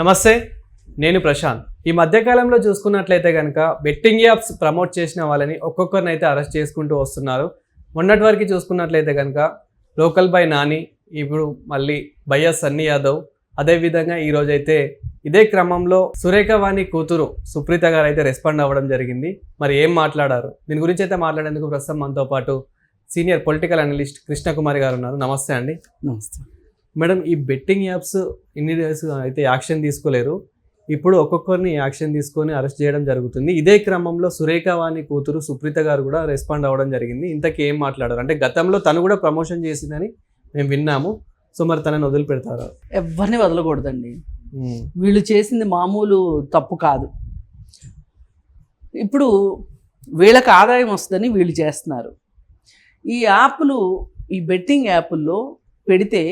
నమస్తే, నేను ప్రశాంత్. ఈ మధ్యకాలంలో చూసుకున్నట్లయితే కనుక బెట్టింగ్ యాప్స్ ప్రమోట్ చేసిన వాళ్ళని ఒక్కొక్కరిని అయితే అరెస్ట్ చేసుకుంటూ వస్తున్నారు. మొన్నటి వరకు చూసుకున్నట్లయితే కనుక లోకల్ బాయ్ నాని, ఇప్పుడు మళ్ళీ భయ్యా సన్నీ యాదవ్, అదేవిధంగా ఈరోజైతే ఇదే క్రమంలో సురేఖ వాణి కూతురు సుప్రీత గారు అయితే రెస్పాండ్ అవ్వడం జరిగింది. మరి ఏం మాట్లాడారు, దీని గురించి అయితే మాట్లాడేందుకు ప్రస్తుతం మనతో పాటు సీనియర్ పొలిటికల్ అనలిస్ట్ కృష్ణకుమారి గారు ఉన్నారు. నమస్తే అండి. నమస్తే మేడం, ఈ బెట్టింగ్ యాప్స్ ఇన్ని డేస్ అయితే యాక్షన్ తీసుకోలేరు, ఇప్పుడు ఒక్కొక్కరిని యాక్షన్ తీసుకొని అరెస్ట్ చేయడం జరుగుతుంది. ఇదే క్రమంలో సురేఖ వాణి కూతురు సుప్రీత గారు కూడా రెస్పాండ్ అవ్వడం జరిగింది. ఇంతకీ ఏం మాట్లాడారు అంటే, గతంలో తను కూడా ప్రమోషన్ చేసిందని మేము విన్నాము, సో మరి తనని వదిలిపెడతారా? ఎవరిని వదలకూడదండి. వీళ్ళు చేసింది మామూలు తప్పు కాదు. ఇప్పుడు వీళ్ళకి ఆదాయం వస్తుందని వీళ్ళు చేస్తున్నారు. ఈ యాప్లు, ఈ బెట్టింగ్ యాప్ల్లో పెడితే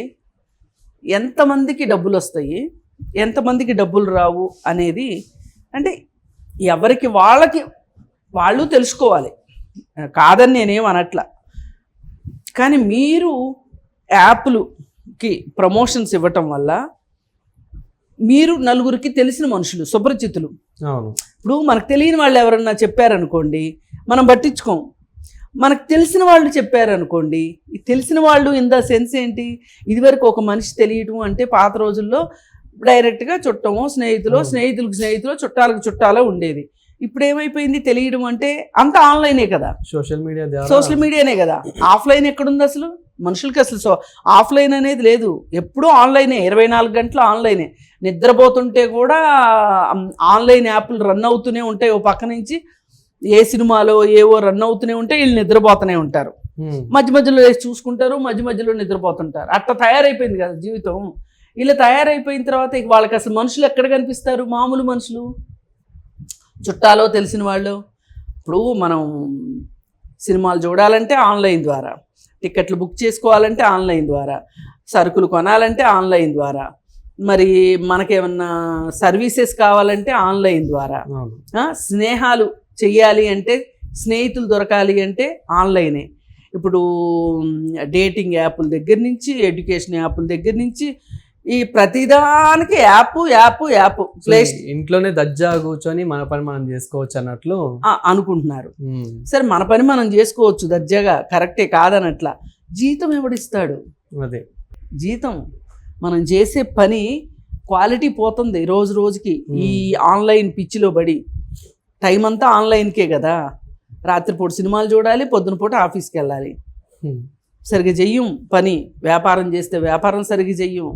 ఎంతమందికి డబ్బులు వస్తాయి, ఎంతమందికి డబ్బులు రావు అనేది అంటే ఎవరికి వాళ్ళు తెలుసుకోవాలి. కాదని నేనేం అనట్లా. కానీ మీరు యాప్లుకి ప్రమోషన్స్ ఇవ్వటం వల్ల మీరు నలుగురికి తెలిసిన మనుషులు, సుపరిచితులు. ఇప్పుడు మనకు తెలియని వాళ్ళు ఎవరన్నా చెప్పారనుకోండి, మనం పట్టించుకోం. మనకు తెలిసిన వాళ్ళు చెప్పారనుకోండి, ఈ తెలిసిన వాళ్ళు ఇన్ ద సెన్స్ ఏంటి, ఇదివరకు ఒక మనిషి తెలియటం అంటే పాత రోజుల్లో డైరెక్ట్గా చుట్టమో స్నేహితులకు స్నేహితులు, చుట్టాలకు చుట్టాలో ఉండేది. ఇప్పుడు ఏమైపోయింది, తెలియడం అంటే అంత ఆన్లైనే కదా, సోషల్ మీడియానే కదా. ఆఫ్లైన్ ఎక్కడుంది అసలు? మనుషులకి అసలు ఆఫ్లైన్ అనేది లేదు, ఎప్పుడూ ఆన్లైనే, 24 గంటలు ఆన్లైనే. నిద్రపోతుంటే కూడా ఆన్లైన్ యాప్లు రన్ అవుతూనే ఉంటాయి. ఓ పక్క నుంచి ఏ సినిమాలో ఏవో రన్ అవుతూనే ఉంటాయి, వీళ్ళు నిద్రపోతూనే ఉంటారు. మధ్య మధ్యలో వేసి చూసుకుంటారు, మధ్య మధ్యలో నిద్రపోతుంటారు. అట్లా తయారైపోయింది కదా జీవితం. ఇలా తయారైపోయిన తర్వాత ఇక వాళ్ళకి అసలు మనుషులు ఎక్కడ కనిపిస్తారు? మామూలు మనుషులు, చుట్టాలో తెలిసిన వాళ్ళు. ఇప్పుడు మనం సినిమాలు చూడాలంటే ఆన్లైన్ ద్వారా, టికెట్లు బుక్ చేసుకోవాలంటే ఆన్లైన్ ద్వారా, సరుకులు కొనాలంటే ఆన్లైన్ ద్వారా, మరి మనకేమన్నా సర్వీసెస్ కావాలంటే ఆన్లైన్ ద్వారా, స్నేహాలు చెయ్యాలి అంటే, స్నేహితులు దొరకాలి అంటే ఆన్లైనే. ఇప్పుడు డేటింగ్ యాప్ల దగ్గర నుంచి, ఎడ్యుకేషన్ యాప్ల దగ్గర నుంచి, ఈ ప్రతిదానికి యాప్ ప్లేస్. ఇంట్లోనే దజ్జా కూర్చొని మన పని మనం చేసుకోవచ్చు అన్నట్లు అనుకుంటున్నారు. సరే, మన పని మనం చేసుకోవచ్చు దర్జాగా, కరెక్టే, కాదనట్లా. జీతం ఎవడిస్తాడు? అదే జీతం. మనం చేసే పని క్వాలిటీ పోతుంది రోజు రోజుకి. ఈ ఆన్లైన్ పిచ్చిలో పడి టైం అంతా ఆన్లైన్కే కదా. రాత్రిపూట సినిమాలు చూడాలి, పొద్దున పూట ఆఫీస్కి వెళ్ళాలి. సరిగ్గా చెయ్యం పని. వ్యాపారం చేస్తే వ్యాపారం సరిగ్గా చెయ్యం.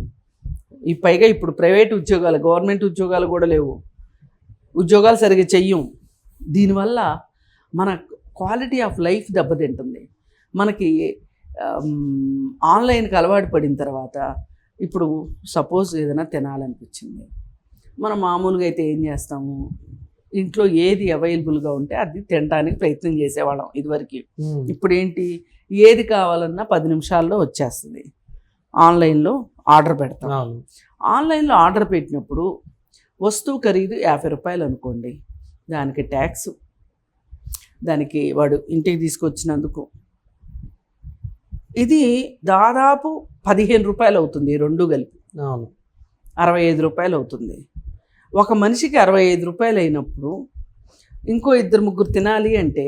ఈ పైగా ఇప్పుడు ప్రైవేట్ ఉద్యోగాలు, గవర్నమెంట్ ఉద్యోగాలు కూడా లేవు, ఉద్యోగాలు సరిగ్గా చెయ్యం. దీనివల్ల మన క్వాలిటీ ఆఫ్ లైఫ్ దెబ్బతింటుంది. మనకి ఆన్లైన్కి అలవాటు పడిన తర్వాత, ఇప్పుడు సపోజ్ ఏదైనా తినాలనిపించింది, మనం మామూలుగా అయితే ఏం చేస్తాము, ఇంట్లో ఏది అవైలబుల్గా ఉంటే అది తినడానికి ప్రయత్నం చేసేవాళ్ళం ఇదివరకు. ఇప్పుడు ఏంటి, ఏది కావాలన్నా 10 నిమిషాల్లో వచ్చేస్తుంది. ఆన్లైన్లో ఆర్డర్ పెడతాం. ఆన్లైన్లో ఆర్డర్ పెట్టినప్పుడు వస్తువు ఖరీదు 50 రూపాయలు అనుకోండి, దానికి ట్యాక్స్, దానికి వాడు ఇంటికి తీసుకొచ్చినందుకు ఇది దాదాపు 15 రూపాయలు అవుతుంది. రెండు కలిపి 65 రూపాయలు అవుతుంది. ఒక మనిషికి 65 రూపాయలు అయినప్పుడు ఇంకో 2-3 తినాలి అంటే,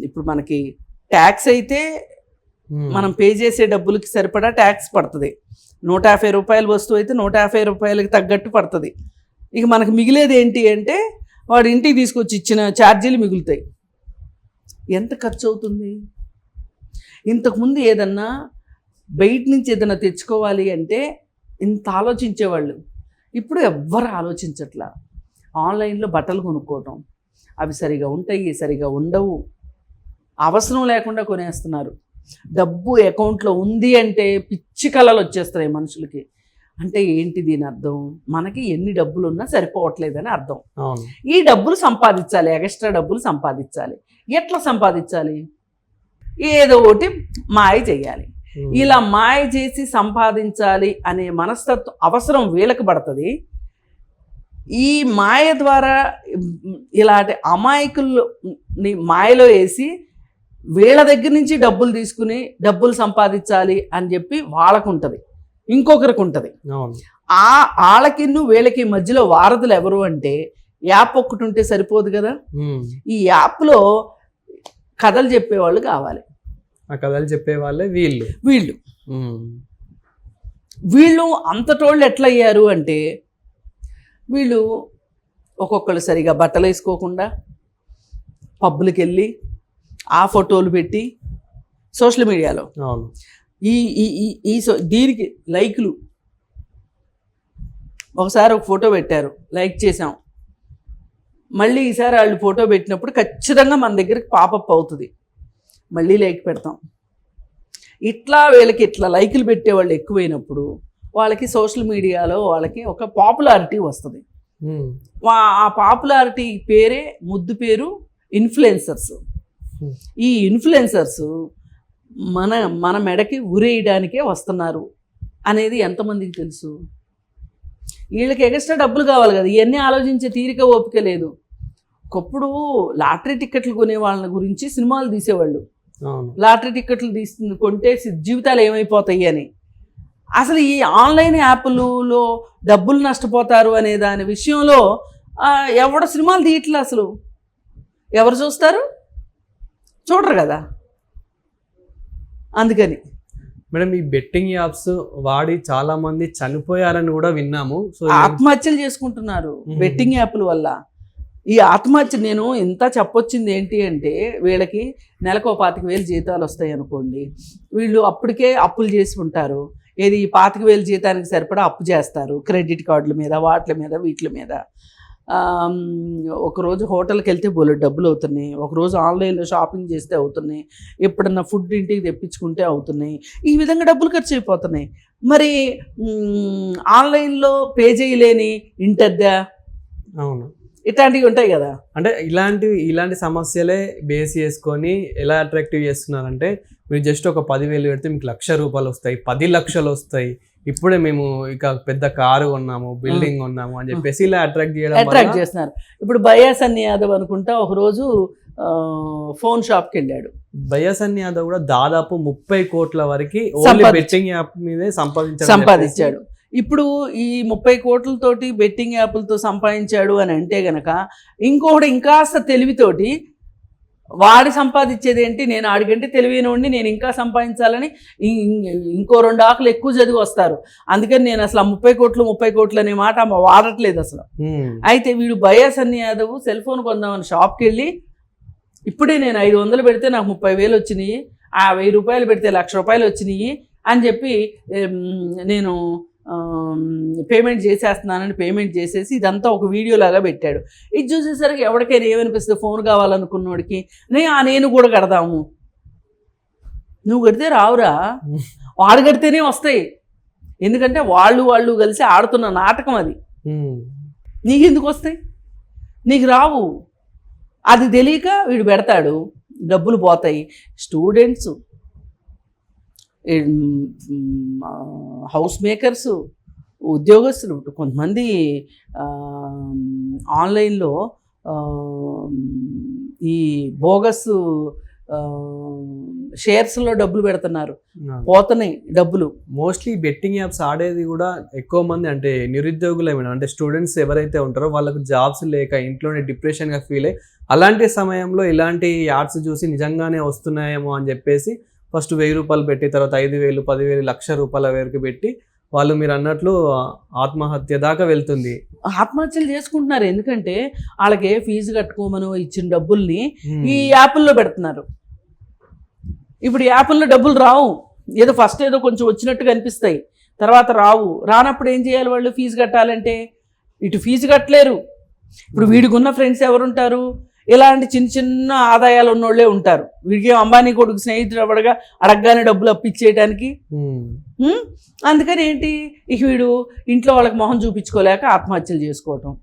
ఇప్పుడు మనకి ట్యాక్స్ అయితే మనం పే చేసే డబ్బులకి సరిపడా ట్యాక్స్ పడుతుంది. 150 రూపాయల వస్తువు అయితే 150 రూపాయలకి తగ్గట్టు పడుతుంది. ఇక మనకు మిగిలేది ఏంటి అంటే, వాడు ఇంటికి తీసుకొచ్చి ఇచ్చిన ఛార్జీలు మిగులుతాయి. ఎంత ఖర్చు అవుతుంది? ఇంతకుముందు ఏదన్నా బయట నుంచి ఏదైనా తెచ్చుకోవాలి అంటే ఇంత ఆలోచించేవాళ్ళు, ఇప్పుడు ఎవ్వరు ఆలోచించట్లా. ఆన్లైన్లో బట్టలు కొనుక్కోవటం, అవి సరిగా ఉంటాయి, సరిగా ఉండవు, అవసరం లేకుండా కొనేస్తున్నారు. డబ్బు అకౌంట్లో ఉంది అంటే పిచ్చి కళలు వచ్చేస్తున్నాయి మనుషులకి. అంటే ఏంటి దీని అర్థం? మనకి ఎన్ని డబ్బులు ఉన్నా సరిపోవట్లేదని అర్థం. ఈ డబ్బులు సంపాదించాలి, ఎక్స్ట్రా డబ్బులు సంపాదించాలి. ఎట్లా సంపాదించాలి? ఏదో ఒకటి మాయ చేయాలి. ఇలా మాయ చేసి సంపాదించాలి అనే మనస్తత్వం అవసరం వీళ్ళకి పడుతుంది. ఈ మాయ ద్వారా ఇలాంటి అమాయకుల్ని మాయలో వేసి వీళ్ళ దగ్గర నుంచి డబ్బులు తీసుకుని డబ్బులు సంపాదించాలి అని చెప్పి వాళ్ళకు ఉంటుంది, ఇంకొకరికి ఉంటుంది. వాళ్ళకి వీళ్ళకి మధ్యలో వారధులు ఎవరు అంటే యాప్ ఒక్కటి ఉంటే సరిపోదు కదా. ఈ యాప్లో కథలు చెప్పేవాళ్ళు కావాలి. ఆ కథలు చెప్పే వాళ్ళే వీళ్ళు వీళ్ళు అంతటోళ్ళు ఎట్లా అయ్యారు అంటే వీళ్ళు ఒక్కొక్కళ్ళు సరిగా బట్టలు వేసుకోకుండా పబ్బులకి వెళ్ళి ఆ ఫోటోలు పెట్టి సోషల్ మీడియాలో దీనికి లైక్లు. ఒకసారి ఒక ఫోటో పెట్టారు, లైక్ చేసాం, మళ్ళీ ఈసారి వాళ్ళు ఫోటో పెట్టినప్పుడు ఖచ్చితంగా మన దగ్గరికి పాపప్ అవుతుంది, మళ్ళీ లైక్ పెడతాం. ఇట్లా వీళ్ళకి ఇట్లా లైకులు పెట్టేవాళ్ళు ఎక్కువైనప్పుడు వాళ్ళకి సోషల్ మీడియాలో వాళ్ళకి ఒక పాపులారిటీ వస్తుంది. ఆ పాపులారిటీ పేరే ముద్దు పేరు ఇన్ఫ్లుయెన్సర్స్. ఈ ఇన్ఫ్లుయెన్సర్స్ మన మెడకి ఉరేయడానికే వస్తున్నారు అనేది ఎంతమందికి తెలుసు? వీళ్ళకి ఎక్స్ట్రా డబ్బులు కావాలి కదా, ఇవన్నీ ఆలోచించే తీరిక ఓపిక లేదు. ఒకప్పుడు లాటరీ టికెట్లు కొనే వాళ్ళ గురించి సినిమాలు తీసేవాళ్ళు, లాటరీ టికెట్లు కొంటే జీవితాలు ఏమైపోతాయి అని. అసలు ఈ ఆన్లైన్ యాప్లలో డబ్బులు నష్టపోతారు అనే దాని విషయంలో ఎవడో సినిమాలు తీయట్లే. అసలు ఎవరు చూస్తారు? చూడరు కదా. అందుకని మేడం ఈ బెట్టింగ్ యాప్స్ వాడి చాలా మంది చనిపోయారని కూడా విన్నాము. సో ఆత్మహత్యలు చేసుకుంటున్నారు బెట్టింగ్ యాప్ల వల్ల. ఈ ఆత్మహత్య నేను ఇంత చెప్పొచ్చింది ఏంటి అంటే వీళ్ళకి నెలకు 25,000 జీతాలు వస్తాయి అనుకోండి, వీళ్ళు అప్పటికే అప్పులు చేసి ఉంటారు. ఏది 25,000 జీతానికి సరిపడా అప్పు చేస్తారు క్రెడిట్ కార్డుల మీద, వాటి మీద, వీటి మీద. ఒకరోజు హోటల్కి వెళ్తే బోలెడు డబ్బులు అవుతున్నాయి, ఒకరోజు ఆన్లైన్లో షాపింగ్ చేస్తే అవుతున్నాయి, ఎప్పుడన్నా ఫుడ్ ఇంటికి తెప్పించుకుంటే అవుతున్నాయి. ఈ విధంగా డబ్బులు ఖర్చు అయిపోతున్నాయి. మరి ఆన్లైన్లో పే చేయలేని ఇంటద్దా, అవును, ఇట్లాంటివి ఉంటాయి కదా. అంటే ఇలాంటి సమస్యలే బేస్ చేసుకొని ఎలా అట్రాక్టివ్ చేస్తున్నారంటే మీరు జస్ట్ ఒక 10,000 పెడితే మీకు ₹1,00,000 వస్తాయి, 10 లక్షలు వస్తాయి, ఇప్పుడే మేము ఇక పెద్ద కారు కొన్నాము, బిల్డింగ్ కొన్నాము అని చెప్పేసి ఇలా అట్రాక్ట్ చేస్తున్నారు. ఇప్పుడు బయాసన్ని యాదవ్ అనుకుంటా ఒకరోజు ఫోన్ షాప్కి వెళ్ళాడు. బయాసన్ని యాదవ్ కూడా దాదాపు 30 కోట్ల వరకు బెట్టింగ్ యాప్ మీదే సంపాదించాడు. ఇప్పుడు ఈ 30 కోట్లతోటి బెట్టింగ్ యాప్లతో సంపాదించాడు అని అంటే గనక ఇంకొకటి ఇంకాస్త తెలివితోటి వాడి సంపాదించేది ఏంటి, నేను ఆడికంటే తెలివైనోడిని, నేను ఇంకా సంపాదించాలని ఇంకో 2 ఆకులు ఎక్కువ చదివి వస్తారు. అందుకని నేను అసలు 30 కోట్లు అనే మాట వాడట్లేదు అసలు. అయితే వీడు బయాసన్ని యాదవ్ సెల్ ఫోన్ కొందామని షాప్కి వెళ్ళి ఇప్పుడే నేను 500 పెడితే నాకు 30,000 వచ్చినాయి, ఆ 1,000 రూపాయలు పెడితే ₹1,00,000 వచ్చినాయి అని చెప్పి నేను పేమెంట్ చేసేస్తున్నానని పేమెంట్ చేసేసి ఇదంతా ఒక వీడియో లాగా పెట్టాడు. ఇది చూసేసరికి ఎవరికైనా ఏమనిపిస్తుంది, ఫోన్ కావాలనుకున్నోడికి నేను కూడా కడదాము. నువ్వు కడితే రావురా, వాడు కడితేనే వస్తాయి. ఎందుకంటే వాళ్ళు కలిసి ఆడుతున్న నాటకం అది. నీకెందుకు వస్తాయి? నీకు రావు. అది తెలియక వీడు పెడతాడు, డబ్బులు పోతాయి. స్టూడెంట్స్, హౌస్ మేకర్స్, ఉద్యోగస్తులు, కొంతమంది ఆన్లైన్లో ఈ బోగస్ షేర్స్లో డబ్బులు పెడుతున్నారు, పోతున్నాయి డబ్బులు. మోస్ట్లీ బెట్టింగ్ యాప్స్ ఆడేది కూడా ఎక్కువ మంది అంటే నిరుద్యోగులు ఏమైనా, అంటే స్టూడెంట్స్ ఎవరైతే ఉంటారో వాళ్ళకు జాబ్స్ లేక ఇంట్లోనే డిప్రెషన్గా ఫీల్ అయ్యి అలాంటి సమయంలో ఇలాంటి యాడ్స్ చూసి నిజంగానే వస్తున్నాయేమో అని చెప్పేసి ఫస్ట్ ₹1,000 పెట్టి తర్వాత 5,000, 10,000, ₹1,00,000 వరకు పెట్టి వాళ్ళు మీరు అన్నట్లు ఆత్మహత్య దాకా వెళ్తుంది. ఆత్మహత్యలు చేసుకుంటున్నారు. ఎందుకంటే వాళ్ళకి ఫీజు కట్టుకోమని ఇచ్చిన డబ్బుల్ని ఈ యాప్ల్లో పెడుతున్నారు. ఇప్పుడు యాప్ల్లో డబ్బులు రావు, ఏదో ఫస్ట్ ఏదో కొంచెం వచ్చినట్టుగా అనిపిస్తాయి, తర్వాత రావు. రానప్పుడు ఏం చేయాలి వాళ్ళు? ఫీజు కట్టాలంటే ఇటు ఫీజు కట్టలేరు. ఇప్పుడు వీడికి ఉన్న ఫ్రెండ్స్ ఎవరుంటారు? ఇలాంటి చిన్న చిన్న ఆదాయాలు ఉన్నోళ్లే ఉంటారు. వీడికి అంబానీ కొడుకు స్నేహితుడు అవ్వడగా అడగగానే డబ్బులు అప్పిచ్చేయడానికి. అందుకని ఏంటి, ఇక వీడు ఇంట్లో వాళ్ళకి మొహం చూపించుకోలేక ఆత్మహత్యలు చేసుకోవటం.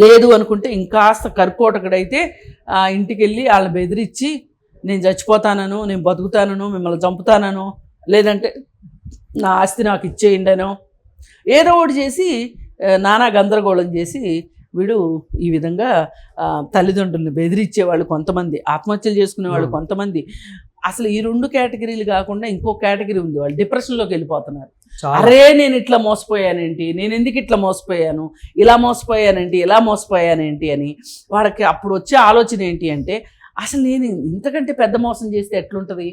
లేదు అనుకుంటే ఇంకాస్త కర్కోటకుడైతే ఇంటికి వెళ్ళి వాళ్ళని బెదిరించి నేను చచ్చిపోతానను, నేను బతుకుతానను, మిమ్మల్ని చంపుతానను, లేదంటే నా ఆస్తి నాకు ఇచ్చేయండనో ఏదో ఒకటి చేసి నానా గందరగోళం చేసి వీడు ఈ విధంగా తల్లిదండ్రులను బెదిరించేవాళ్ళు కొంతమంది, ఆత్మహత్యలు చేసుకునేవాళ్ళు కొంతమంది, అసలు ఈ 2 కేటగిరీలు కాకుండా ఇంకో కేటగిరీ ఉంది, వాళ్ళు డిప్రెషన్లోకి వెళ్ళిపోతున్నారు. చాలా అరే నేను ఇట్లా మోసపోయానేంటి, నేను ఎందుకు ఇట్లా మోసపోయాను, ఇలా మోసపోయానేంటి, ఇలా మోసపోయానేంటి అని వాళ్ళకి అప్పుడు వచ్చే ఆలోచన ఏంటి అంటే, అసలు నేను ఇంతకంటే పెద్ద మోసం చేస్తే ఎట్లుంటుంది.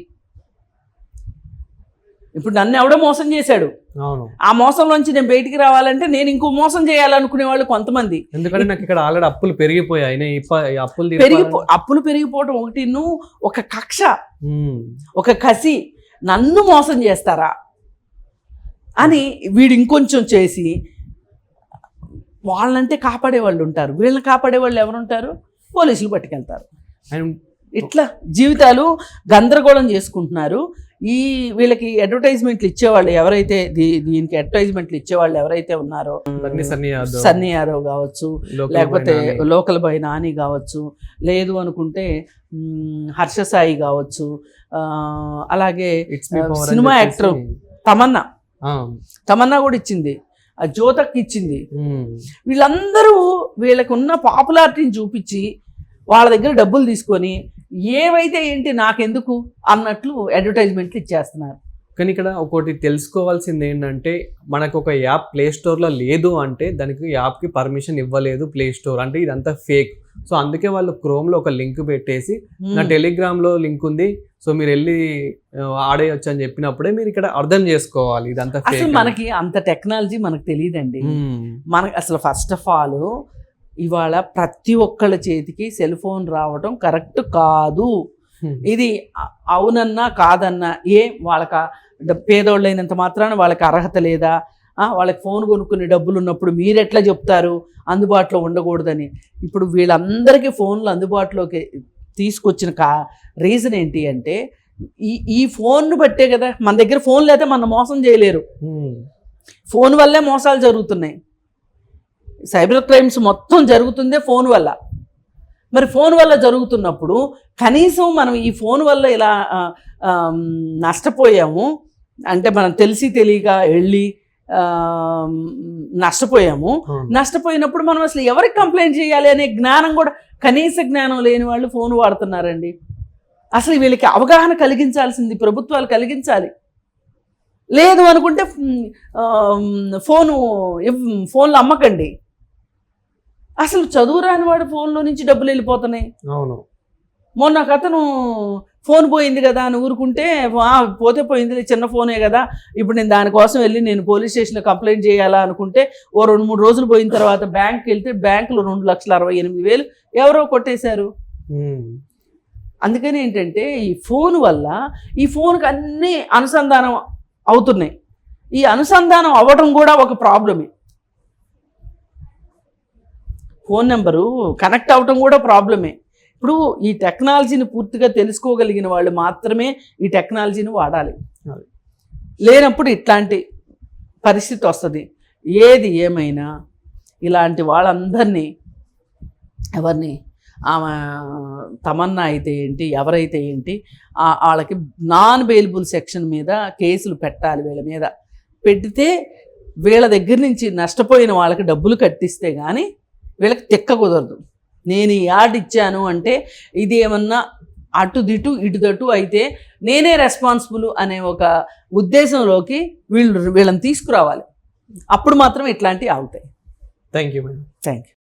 ఇప్పుడు నన్ను ఎవడో మోసం చేశాడు, అవును, ఆ మోసంలోంచి నేను బయటికి రావాలంటే నేను ఇంకో మోసం చేయాలనుకునే వాళ్ళు కొంతమంది. ఎందుకంటే నాకు ఇక్కడ ఆల్రెడీ అప్పులు పెరిగిపోయాయి, నేను ఈ అప్పులు అప్పులు పెరిగిపోవడం ఒకటి, ఒక కక్ష, ఉమ్, ఒక కసి, నన్ను మోసం చేస్తారా అని వీడు ఇంకొంచెం చేసి వాళ్ళంటే కాపాడే వాళ్ళు ఉంటారు. వీళ్ళని కాపాడే వాళ్ళు ఎవరుంటారు, పోలీసులు పట్టుకెళ్తారు. అండ్ ఇట్లా జీవితాలు గందరగోళం చేసుకుంటున్నారు. వీళ్ళకి అడ్వర్టైజ్మెంట్లు ఇచ్చేవాళ్ళు ఎవరైతే, దీనికి అడ్వర్టైజ్మెంట్లు ఇచ్చేవాళ్ళు ఎవరైతే ఉన్నారో, సన్నీ యాదవ్ కావచ్చు, లేకపోతే లోకల్ బాయ్ నాని కావచ్చు, లేదు అనుకుంటే హర్ష సాయి కావచ్చు, అలాగే సినిమా యాక్టర్ తమన్నా కూడా ఇచ్చింది, ఆ జ్యోతక్ ఇచ్చింది. వీళ్ళందరూ వీళ్ళకి ఉన్న పాపులారిటీని చూపించి వాళ్ళ దగ్గర డబ్బులు తీసుకొని ఏవైతే ఏంటి నాకెందుకు అన్నట్లు అడ్వర్టైజ్మెంట్లు ఇచ్చేస్తున్నారు. కానీ ఇక్కడ ఒకటి తెలుసుకోవాల్సింది ఏంటంటే, మనకు ఒక యాప్ ప్లే స్టోర్లో లేదు అంటే దానికి యాప్కి పర్మిషన్ ఇవ్వలేదు ప్లే స్టోర్, అంటే ఇదంతా ఫేక్. సో అందుకే వాళ్ళు క్రోమ్లో ఒక లింక్ పెట్టేసి నా టెలిగ్రామ్లో లింక్ ఉంది, సో మీరు వెళ్ళి ఆడేయచ్చు అని చెప్పినప్పుడే మీరు ఇక్కడ అర్థం చేసుకోవాలి ఇదంతా ఫేక్. అసలు మనకి అంత టెక్నాలజీ మనకు తెలియదండి. మనకి అసలు ఫస్ట్ ఆఫ్ ఆల్ ఇవాళ ప్రతి ఒక్కళ్ళ చేతికి సెల్ ఫోన్ రావడం కరెక్ట్ కాదు. ఇది అవునన్నా కాదన్నా వాళ్ళకి పేదోళ్ళు అయినంత మాత్రాన వాళ్ళకి అర్హత లేదా, వాళ్ళకి ఫోన్ కొనుక్కునే డబ్బులు ఉన్నప్పుడు మీరు ఎట్లా చెప్తారు అందుబాటులో ఉండకూడదని. ఇప్పుడు వీళ్ళందరికీ ఫోన్లు అందుబాటులోకి తీసుకొచ్చిన రీజన్ ఏంటి అంటే, ఈ ఫోన్ను బట్టే కదా. మన దగ్గర ఫోన్ లేకపోతే మనం మోసం చేయలేరు, ఫోన్ వల్లే మోసాలు జరుగుతున్నాయి. సైబర్ క్రైమ్స్ మొత్తం జరుగుతుందే ఫోన్ వల్ల. మరి ఫోన్ వల్ల జరుగుతున్నప్పుడు కనీసం మనం ఈ ఫోన్ వల్ల ఇలా నష్టపోయాము అంటే, మనం తెలిసి తెలియక వెళ్ళి నష్టపోయినప్పుడు మనం అసలు ఎవరికి కంప్లైంట్ చేయాలి అనే జ్ఞానం కూడా, కనీస జ్ఞానం లేని వాళ్ళు ఫోన్ వాడుతున్నారండి. అసలు వీళ్ళకి అవగాహన కలిగించాల్సింది ప్రభుత్వాలు కలిగించాలి. లేదు అనుకుంటే ఫోన్లు అమ్మకండి. అసలు చదువు రాని వాడు ఫోన్లో నుంచి డబ్బులు వెళ్ళిపోతున్నాయి. అవును, మొన్న ఒక అతను ఫోన్ పోయింది కదా అని ఊరుకుంటే, పోతే పోయింది, చిన్న ఫోనే కదా, ఇప్పుడు నేను దానికోసం వెళ్ళి నేను పోలీస్ స్టేషన్లో కంప్లైంట్ చేయాలా అనుకుంటే, ఓ 2-3 రోజులు పోయిన తర్వాత బ్యాంక్కి వెళ్తే బ్యాంకులో 2,68,000 ఎవరో కొట్టేశారు. అందుకని ఏంటంటే ఈ ఫోన్ వల్ల, ఈ ఫోన్కి అన్నీ అనుసంధానం అవుతున్నాయి. ఈ అనుసంధానం అవ్వడం కూడా ఒక ప్రాబ్లమే. ఫోన్ నెంబరు కనెక్ట్ అవ్వటం కూడా ప్రాబ్లమే. ఇప్పుడు ఈ టెక్నాలజీని పూర్తిగా తెలుసుకోగలిగిన వాళ్ళు మాత్రమే ఈ టెక్నాలజీని వాడాలి. లేనప్పుడు ఇట్లాంటి పరిస్థితి వస్తుంది. ఏది ఏమైనా ఇలాంటి వాళ్ళందరినీ, ఎవరిని, ఆమె తమన్నా అయితే ఏంటి, ఎవరైతే ఏంటి, వాళ్ళకి నాన్ బెయిలబుల్ సెక్షన్ మీద కేసులు పెట్టాలి. వీళ్ళ మీద పెడితే వీళ్ళ దగ్గర నుంచి నష్టపోయిన వాళ్ళకి డబ్బులు కట్టిస్తే కానీ వీళ్ళకి తెక్క కుదరదు. నేను ఈ యాడ్ ఇచ్చాను అంటే ఇది ఏమన్నా అటు దిటు ఇటు దటు అయితే నేనే రెస్పాన్సిబుల్ అనే ఒక ఉద్దేశంలోకి వీళ్ళని తీసుకురావాలి. అప్పుడు మాత్రం ఇట్లాంటివి అవుతాయి. Thank you madam. Thank you.